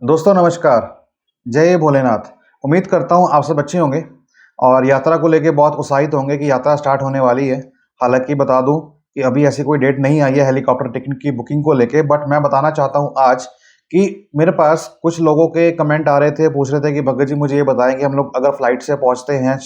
दोस्तों नमस्कार। जय भोलेनाथ। उम्मीद करता हूँ आप सब अच्छे होंगे और यात्रा को लेके बहुत उत्साहित होंगे कि यात्रा स्टार्ट होने वाली है। हालांकि बता दूं कि अभी ऐसी कोई डेट नहीं आई है हेलीकॉप्टर टिकट की बुकिंग को लेके, बट मैं बताना चाहता हूँ आज कि मेरे पास कुछ लोगों के कमेंट आ रहे थे, पूछ रहे थे कि भगत जी मुझे ये बताएं कि हम लोग अगर फ्लाइट से पहुंचते हैं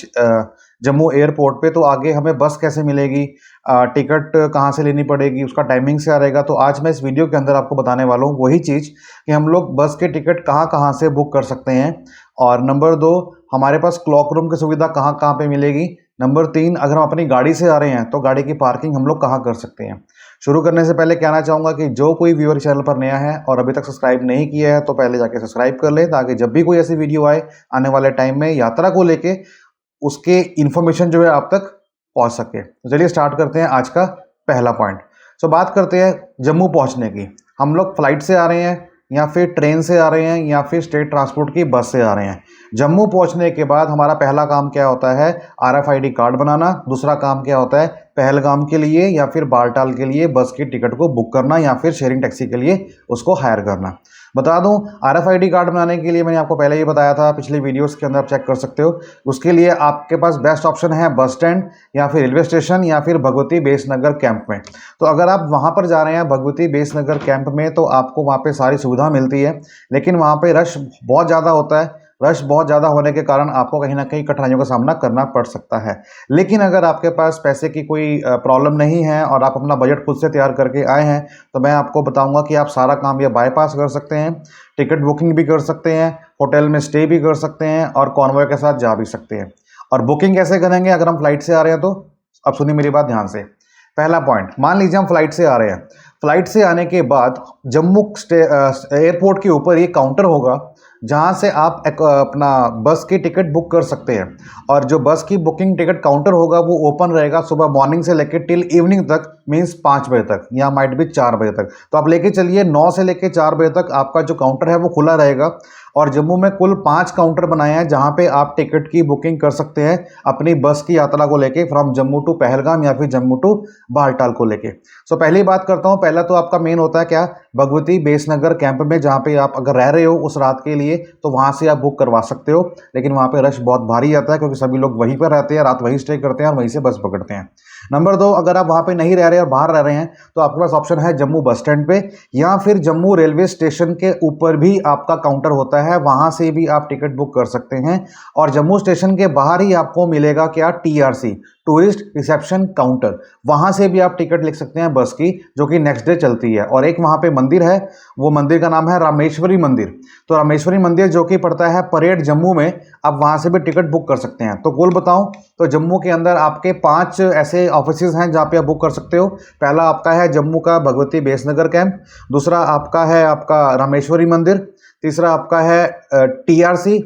जम्मू एयरपोर्ट पे तो आगे हमें बस कैसे मिलेगी, टिकट कहाँ से लेनी पड़ेगी, उसका टाइमिंग क्या रहेगा। तो आज मैं इस वीडियो के अंदर आपको बताने वाला हूँ वही चीज़ कि हम लोग बस के टिकट कहाँ कहाँ से बुक कर सकते हैं, और नंबर 2 हमारे पास क्लॉक रूम की सुविधा कहाँ कहाँ पे मिलेगी। नंबर 3 अगर हम अपनी गाड़ी से आ रहे हैं तो गाड़ी की पार्किंग हम लोग कहाँ कर सकते हैं। शुरू करने से पहले कहना चाहूँगा कि जो कोई व्यूअर चैनल पर नया है और अभी तक सब्सक्राइब नहीं किया है तो पहले जाके सब्सक्राइब कर ले, ताकि जब भी कोई ऐसी वीडियो आए आने वाले टाइम में यात्रा को लेके उसके इन्फॉर्मेशन जो है आप तक पहुंच सके। तो चलिए स्टार्ट करते हैं आज का पहला पॉइंट। सो बात करते हैं जम्मू पहुंचने की। हम लोग फ्लाइट से आ रहे हैं या फिर ट्रेन से आ रहे हैं या फिर स्टेट ट्रांसपोर्ट की बस से आ रहे हैं। जम्मू पहुंचने के बाद हमारा पहला काम क्या होता है, RFID कार्ड बनाना। दूसरा काम क्या होता है, पहलगाम के लिए या फिर बालटाल के लिए बस की टिकट को बुक करना या फिर शेयरिंग टैक्सी के लिए उसको हायर करना। बता दूं, RFID कार्ड बनाने के लिए मैंने आपको पहले ही बताया था, पिछली वीडियोस के अंदर आप चेक कर सकते हो। उसके लिए आपके पास बेस्ट ऑप्शन है बस स्टैंड या फिर रेलवे स्टेशन या फिर भगवती बेसनगर कैंप में। तो अगर आप वहां पर जा रहे हैं भगवती बेसनगर कैंप में तो आपको वहां पे सारी सुविधा मिलती है, लेकिन वहां पे रश बहुत ज़्यादा होता है। रश बहुत ज़्यादा होने के कारण आपको कहीं ना कहीं कठिनाइयों का सामना करना पड़ सकता है। लेकिन अगर आपके पास पैसे की कोई प्रॉब्लम नहीं है और आप अपना बजट खुद से तैयार करके आए हैं तो मैं आपको बताऊंगा कि आप सारा काम ये बाईपास कर सकते हैं। टिकट बुकिंग भी कर सकते हैं, होटल में स्टे भी कर सकते हैं और कॉन्वॉय के साथ जा भी सकते हैं। और बुकिंग कैसे करेंगे अगर हम फ्लाइट से आ रहे हैं तो अब सुनिए मेरी बात ध्यान से। पहला पॉइंट, मान लीजिए हम फ्लाइट से आ रहे हैं। फ्लाइट से आने के बाद जम्मू एयरपोर्ट के ऊपर ये काउंटर होगा जहां से आप अपना बस की टिकट बुक कर सकते हैं। और जो बस की बुकिंग टिकट काउंटर होगा वो ओपन रहेगा सुबह मॉर्निंग से लेकर टिल इवनिंग तक, मीन्स 5 बजे तक या माइट भी 4 बजे तक। तो आप लेके चलिए 9 से लेकर 4 बजे तक आपका जो काउंटर है वो खुला रहेगा। और जम्मू में कुल 5 काउंटर बनाए हैं जहां पे आप टिकट की बुकिंग कर सकते हैं अपनी बस की यात्रा को लेके, फ्रॉम जम्मू टू पहलगाम या फिर जम्मू टू बालटाल को लेके। सो पहली बात करता हूं, पहला तो आपका मेन होता है क्या, भगवती बेसनगर कैंप में, जहां पे आप अगर रह रहे हो उस रात के लिए तो वहां से आप बुक करवा सकते हो। लेकिन वहां पे रश बहुत भारी आता है क्योंकि सभी लोग वहीं पर रहते हैं, रात वहीं स्टे करते हैं और वहीं से बस पकड़ते हैं। नंबर 2, अगर आप वहां पे नहीं रह रहे और बाहर रह रहे हैं तो आपके पास ऑप्शन है जम्मू बस स्टैंड पे या फिर जम्मू रेलवे स्टेशन के ऊपर भी आपका काउंटर होता है, वहां से भी आप टिकट बुक कर सकते हैं। और जम्मू स्टेशन के बाहर ही आपको मिलेगा क्या, TRC, टूरिस्ट रिसेप्शन काउंटर। वहां से भी आप टिकट लिख सकते हैं बस की, जो कि नेक्स्ट डे चलती है। और एक वहां पे मंदिर है, वो मंदिर का नाम है रामेश्वरी मंदिर। तो रामेश्वरी मंदिर जो कि पड़ता है परेड जम्मू में, आप वहां से भी टिकट बुक कर सकते हैं। तो कुल बताऊं तो जम्मू के अंदर आपके 5 ऐसे ऑफिसेज हैं जहां पे आप बुक कर सकते हो। पहला आपका है जम्मू का भगवती बेसनगर कैंप, दूसरा आपका है आपका रामेश्वरी मंदिर, तीसरा आपका है TRC,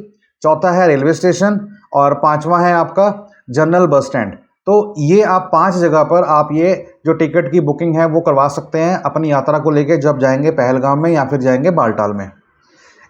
चौथा है रेलवे स्टेशन और पांचवा है आपका जनरल बस स्टैंड। तो ये आप 5 जगह पर आप ये जो टिकट की बुकिंग है वो करवा सकते हैं अपनी यात्रा को लेके, जब जाएंगे पहलगाम में या फिर जाएंगे बालटाल में।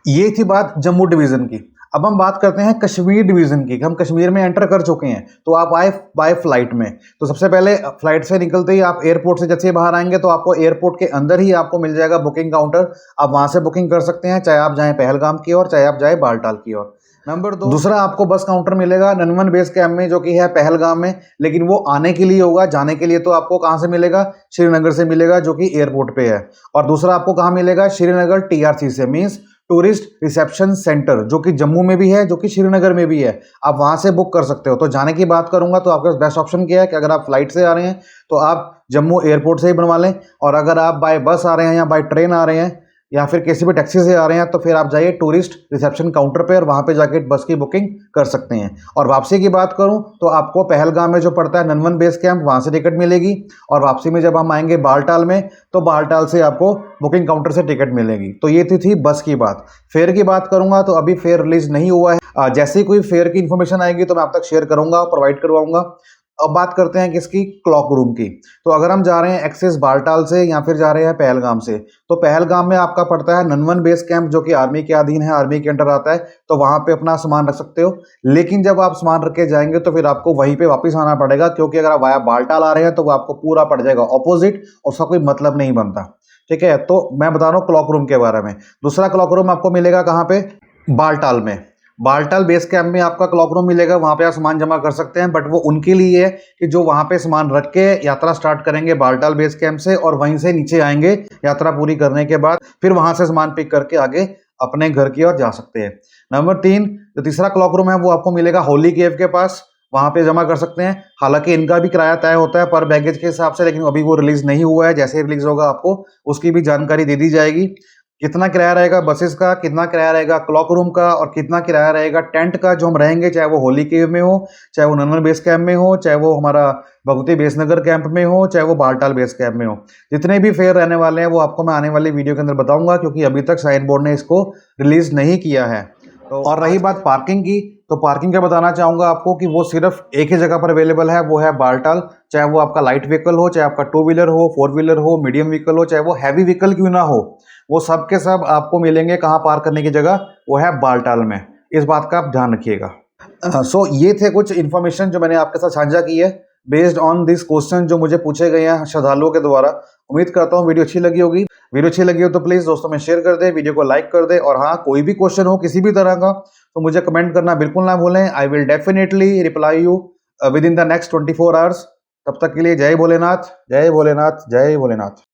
ये थी बात जम्मू डिवीजन की। अब हम बात करते हैं कश्मीर डिवीजन की। हम कश्मीर में एंटर कर चुके हैं तो आप आए बाय फ्लाइट में। तो सबसे पहले फ्लाइट से निकलते ही आप एयरपोर्ट से जैसे ही बाहर आएंगे तो आपको एयरपोर्ट के अंदर ही आपको मिल जाएगा बुकिंग काउंटर। आप वहां से बुकिंग कर सकते हैं, चाहे आप जाएं पहलगाम की ओर चाहे आप जाए बालटाल की ओर। नंबर 2, दूसरा आपको बस काउंटर मिलेगा ननवन बेस कैंप में, जो कि है पहलगाम में, लेकिन वो आने के लिए होगा। जाने के लिए तो आपको कहां से मिलेगा, श्रीनगर से मिलेगा, जो कि एयरपोर्ट पे है। और दूसरा आपको कहां मिलेगा, श्रीनगर TRC से, मीन्स टूरिस्ट रिसेप्शन सेंटर, जो कि जम्मू में भी है, जो कि श्रीनगर में भी है। आप वहां से बुक कर सकते हो। तो जाने की बात करूंगा तो आपके पास बेस्ट ऑप्शन क्या है कि अगर आप फ्लाइट से आ रहे हैं तो आप जम्मू एयरपोर्ट से ही बनवा लें, और अगर आप बाय बस आ रहे हैं या बाय ट्रेन आ रहे हैं या फिर किसी भी टैक्सी से आ रहे हैं तो फिर आप जाइए टूरिस्ट रिसेप्शन काउंटर पे और वहां पे जाके बस की बुकिंग कर सकते हैं। और वापसी की बात करूं तो आपको पहलगाम में जो पड़ता है ननवन बेस कैंप, वहां से टिकट मिलेगी। और वापसी में जब हम आएंगे बालटाल में तो बालटाल से आपको बुकिंग काउंटर से टिकट मिलेगी। तो ये थी बस की बात। फेयर की बात करूंगा तो अभी फेयर रिलीज नहीं हुआ है। जैसे ही कोई फेयर की इन्फॉर्मेशन आएगी तो मैं आप तक शेयर करूंगा, प्रोवाइड करवाऊंगा। अब बात करते हैं किसकी, क्लॉक रूम की। तो अगर हम जा रहे हैं एक्सेस बालटाल से या फिर जा रहे हैं पहलगाम से, तो पहलगाम में आपका पड़ता है ननवन बेस कैंप, जो कि आर्मी के अधीन है, आर्मी के अंडर आता है। तो वहां पे अपना सामान रख सकते हो, लेकिन जब आप सामान रख के जाएंगे तो फिर आपको वहीं पे वापस आना पड़ेगा, क्योंकि अगर आप वाया बालटाल आ रहे हैं तो वो आपको पूरा पड़ जाएगा ऑपोजिट, उसका कोई मतलब नहीं बनता। ठीक है, तो मैं बता रहा हूँ क्लॉक रूम के बारे में। दूसरा क्लॉक रूम आपको मिलेगा कहाँ पे, बालटाल में। बालटाल बेस कैंप में आपका क्लॉक रूम मिलेगा, वहां पे आप सामान जमा कर सकते हैं, बट वो उनके लिए है कि जो वहां पे सामान रख के यात्रा स्टार्ट करेंगे बालटाल बेस कैंप से, और वहीं से नीचे आएंगे यात्रा पूरी करने के बाद, फिर वहां से सामान पिक करके आगे अपने घर की ओर जा सकते हैं। नंबर 3, जो तीसरा क्लॉक रूम है वो आपको मिलेगा होली केव के पास, वहां पे जमा कर सकते हैं। हालांकि इनका भी किराया तय होता है पर बैगेज के हिसाब से, लेकिन अभी वो रिलीज नहीं हुआ है, जैसे रिलीज होगा आपको उसकी भी जानकारी दे दी जाएगी। कितना किराया रहेगा बसेस का, कितना किराया रहेगा क्लॉक रूम का, और कितना किराया रहेगा टेंट का जो हम रहेंगे, चाहे वो होली केव में हो, चाहे वो ननवन बेस कैंप में हो, चाहे वो हमारा भगवती बेसनगर कैंप में हो, चाहे वो बालटाल बेस कैंप में हो। जितने भी फेयर रहने वाले हैं वो आपको मैं आने वाली वीडियो के अंदर बताऊंगा, क्योंकि अभी तक साइन बोर्ड ने इसको रिलीज नहीं किया है। तो और रही बात पार्किंग की, तो पार्किंग का बताना चाहूंगा आपको कि वो सिर्फ एक ही जगह पर अवेलेबल है, वो है बालटाल। चाहे वो आपका लाइट व्हीकल हो, चाहे आपका 2 व्हीलर हो, 4 व्हीलर हो, मीडियम व्हीकल हो, चाहे वो हैवी व्हीकल क्यों ना हो, वो सब के सब आपको मिलेंगे कहाँ पार्क करने की जगह, वो है बालटाल में। इस बात का आप ध्यान रखिएगा। सो ये थे कुछ इन्फॉर्मेशन जो मैंने आपके साथ साझा की है बेस्ड ऑन दिस क्वेश्चन जो मुझे पूछे गए हैं श्रद्धालुओं के द्वारा। उम्मीद करता हूँ वीडियो अच्छी लगी होगी। वीडियो अच्छी लगी हो तो प्लीज दोस्तों में शेयर कर दे, वीडियो को लाइक कर दे, और हाँ कोई भी क्वेश्चन हो किसी भी तरह का तो मुझे कमेंट करना बिल्कुल ना भूलें। I will definitely reply you with in the next 24 hours. तब तक के लिए जय भोलेनाथ, जय भोलेनाथ, जय भोलेनाथ।